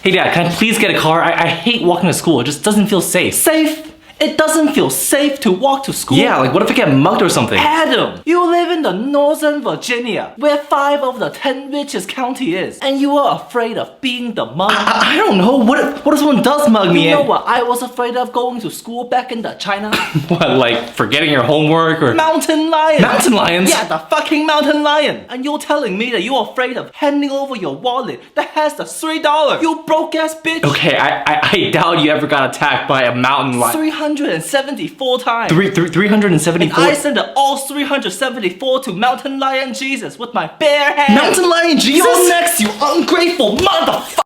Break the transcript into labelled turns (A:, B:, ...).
A: Hey Dad, can I please get a car? I hate walking to school. It just doesn't feel safe.
B: Safe? It doesn't feel safe to walk to school.
A: Yeah, like what if I get mugged or something?
B: Adam, you live in the Northern Virginia, where 5 of the 10 richest county is, and you are afraid of being the mug.
A: I don't know. What if someone does mug me?
B: You know what I was afraid of going to school back in the China?
A: What, like forgetting your homework or
B: Mountain lions.
A: Mountain lions?
B: Yeah, the fucking mountain lion. And you're telling me that you're afraid of handing over your wallet that has the $3. You broke ass bitch.
A: Okay, I doubt you ever got attacked by a mountain lion.
B: 374 times.
A: 374?
B: And I sent all 374 to Mountain Lion Jesus with my bare hands.
A: Mountain Lion Jesus?
B: You're next, you ungrateful motherfucker.